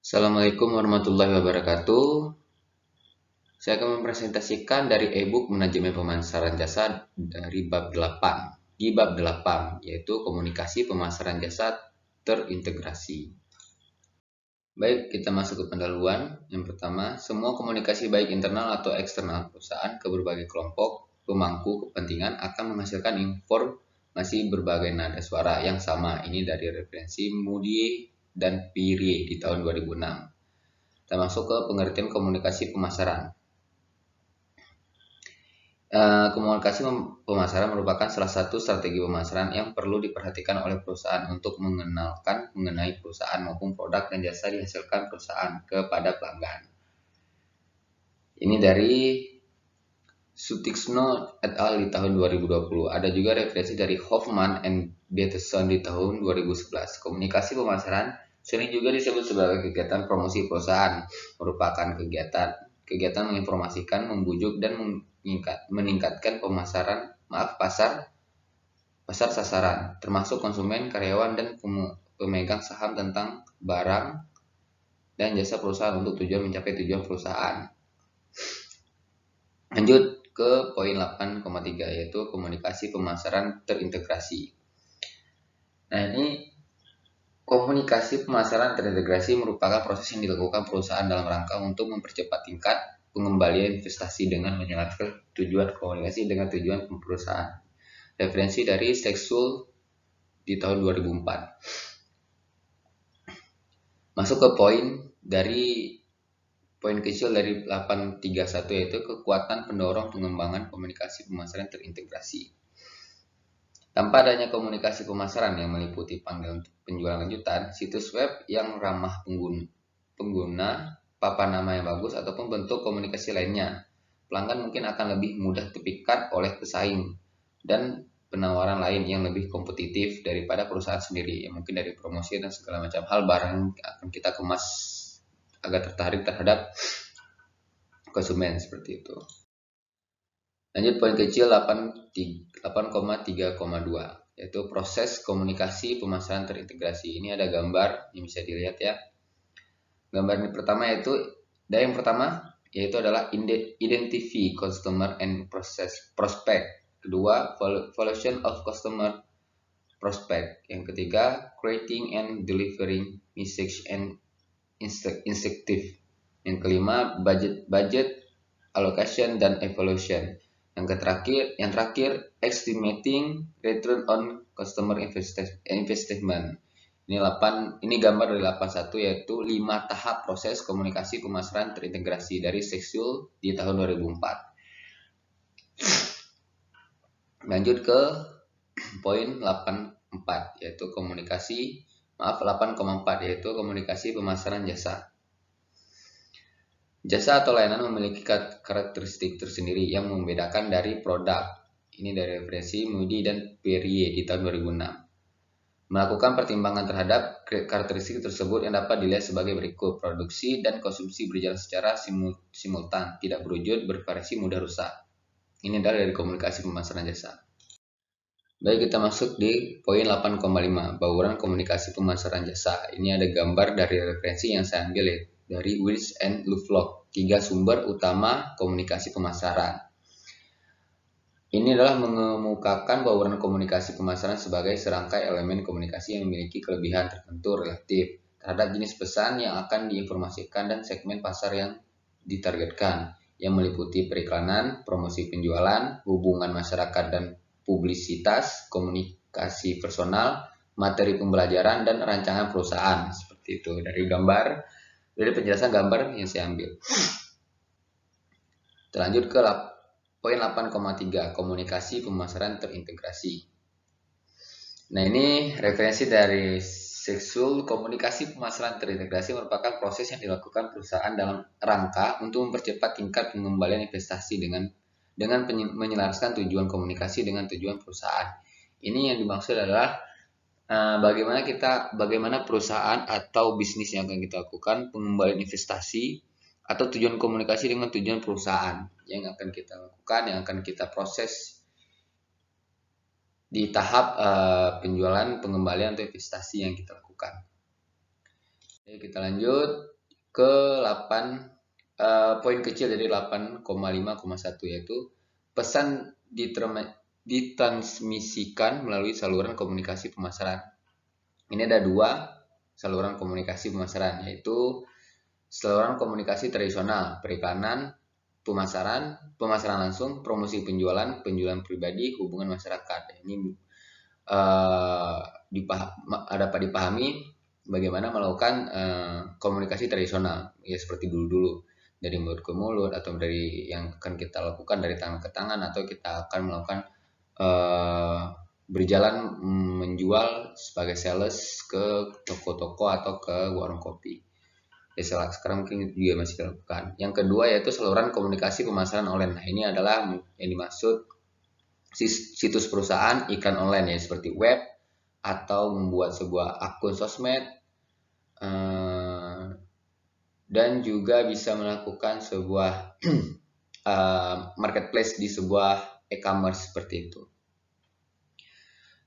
Assalamualaikum warahmatullahi wabarakatuh. Saya akan mempresentasikan dari e-book Manajemen Pemasaran Jasa dari bab 8. Di bab 8, yaitu komunikasi pemasaran jasa terintegrasi. Baik, kita masuk ke pendahuluan. Yang pertama, semua komunikasi baik internal atau eksternal perusahaan ke berbagai kelompok pemangku kepentingan akan menghasilkan informasi berbagai nada suara yang sama. Ini dari referensi Moody dan Pierre di tahun 2006. Kita masuk ke pengertian komunikasi pemasaran. Komunikasi pemasaran merupakan salah satu strategi pemasaran yang perlu diperhatikan oleh perusahaan untuk mengenalkan mengenai perusahaan maupun produk dan jasa dihasilkan perusahaan kepada pelanggan. Ini dari Sutixno et al. Di tahun 2020. Ada juga referensi dari Hoffman and Bateson di tahun 2011. Komunikasi pemasaran sering juga disebut sebagai kegiatan promosi perusahaan, merupakan kegiatan menginformasikan, membujuk, dan meningkatkan pasar sasaran, termasuk konsumen, karyawan, dan pemegang saham tentang barang dan jasa perusahaan untuk mencapai tujuan perusahaan. Lanjut ke poin 8,3, yaitu komunikasi pemasaran terintegrasi. Nah, ini komunikasi pemasaran terintegrasi merupakan proses yang dilakukan perusahaan dalam rangka untuk mempercepat tingkat pengembalian investasi dengan menyelaraskan tujuan komunikasi dengan tujuan perusahaan. Referensi dari Sexul di tahun 2004. Masuk ke poin kecil dari 831, yaitu kekuatan pendorong pengembangan komunikasi pemasaran terintegrasi. Tanpa adanya komunikasi pemasaran yang meliputi panggilan penjualan lanjutan, situs web yang ramah pengguna, papan nama yang bagus, ataupun bentuk komunikasi lainnya, pelanggan mungkin akan lebih mudah terpikat oleh pesaing dan penawaran lain yang lebih kompetitif daripada perusahaan sendiri, yang mungkin dari promosi dan segala macam hal barang akan kita kemas agar tertarik terhadap konsumen seperti itu. Lanjut poin kecil 8,3,2, yaitu proses komunikasi pemasaran terintegrasi. Ini ada gambar yang bisa dilihat ya. Gambar ini pertama yaitu adalah identify customer and prospect. Kedua, valuation of customer prospect. Yang ketiga, creating and delivering message and instinctive. Yang kelima, budget allocation dan evaluation. Yang terakhir, estimating return on customer investment. Ini gambar dari 81, yaitu 5 tahap proses komunikasi pemasaran terintegrasi dari Sexul di tahun 2004. Lanjut ke poin 8,4, yaitu 8,4, yaitu komunikasi pemasaran jasa. Jasa atau layanan memiliki karakteristik tersendiri yang membedakan dari produk. Ini dari referensi Moody dan Pierre di tahun 2006. Melakukan pertimbangan terhadap karakteristik tersebut yang dapat dilihat sebagai berikut. Produksi dan konsumsi berjalan secara simultan, tidak berwujud, bervariasi, mudah rusak. Ini adalah dari komunikasi pemasaran jasa. Baik, kita masuk di poin 8,5, bauran komunikasi pemasaran jasa. Ini ada gambar dari referensi yang saya ambil dari Wills and Lovelock, 3 sumber utama komunikasi pemasaran. Ini adalah mengemukakan bauran komunikasi pemasaran sebagai serangkai elemen komunikasi yang memiliki kelebihan tertentu relatif terhadap jenis pesan yang akan diinformasikan dan segmen pasar yang ditargetkan, yang meliputi periklanan, promosi penjualan, hubungan masyarakat dan publisitas, komunikasi personal, materi pembelajaran, dan rancangan perusahaan. Seperti itu dari penjelasan gambar yang saya ambil. Lanjut ke poin 8,3, komunikasi pemasaran terintegrasi. Nah, ini referensi dari Sexul. Komunikasi pemasaran terintegrasi merupakan proses yang dilakukan perusahaan dalam rangka untuk mempercepat tingkat pengembalian investasi dengan menyelaraskan tujuan komunikasi dengan tujuan perusahaan. Ini yang dimaksud adalah bagaimana perusahaan atau bisnis yang akan kita lakukan pengembalian investasi atau tujuan komunikasi dengan tujuan perusahaan yang akan kita lakukan, yang akan kita proses di tahap penjualan, pengembalian atau investasi yang kita lakukan. Oke, kita lanjut. ke 8 poin kecil dari 8,5,1, yaitu pesan ditransmisikan melalui saluran komunikasi pemasaran. Ini ada dua saluran komunikasi pemasaran, yaitu saluran komunikasi tradisional, periklanan, pemasaran langsung, promosi penjualan pribadi, hubungan masyarakat. Ini dapat dipahami bagaimana melakukan komunikasi tradisional, ya seperti dulu-dulu, dari mulut ke mulut, atau dari yang akan kita lakukan dari tangan ke tangan, atau kita akan melakukan berjalan menjual sebagai sales ke toko-toko atau ke warung kopi. Ya, sekarang mungkin juga masih dilakukan. Yang kedua yaitu saluran komunikasi pemasaran online. Nah, ini adalah yang dimaksud situs perusahaan, iklan online, ya seperti web, atau membuat sebuah akun sosmed, dan juga bisa melakukan sebuah marketplace di sebuah e-commerce seperti itu.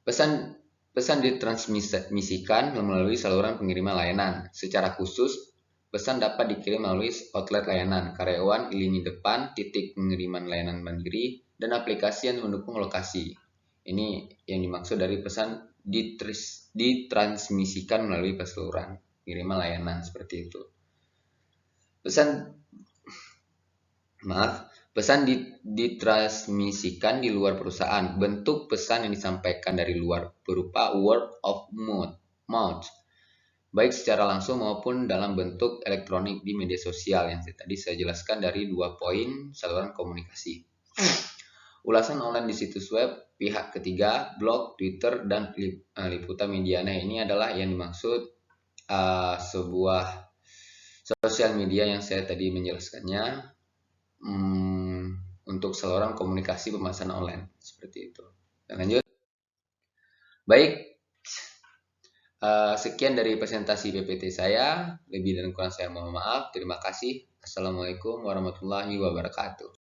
Pesan ditransmisikan melalui saluran pengiriman layanan. Secara khusus, pesan dapat dikirim melalui outlet layanan, karyawan, lini depan, titik pengiriman layanan mandiri, dan aplikasi yang mendukung lokasi. Ini yang dimaksud dari pesan ditransmisikan melalui saluran pengiriman layanan seperti itu. Pesan ditransmisikan di luar perusahaan. Bentuk pesan yang disampaikan dari luar berupa word of mouth, baik secara langsung maupun dalam bentuk elektronik di media sosial, yang tadi saya jelaskan dari 2 poin saluran komunikasi. Ulasan online di situs web, pihak ketiga, blog, Twitter, dan liputan media. Nah, ini adalah yang dimaksud sebuah sosial media yang saya tadi menjelaskannya untuk saluran komunikasi pemasaran online seperti itu. Dan lanjut. Baik, sekian dari presentasi PPT saya. Lebih dan kurang saya mohon maaf. Terima kasih. Assalamualaikum warahmatullahi wabarakatuh.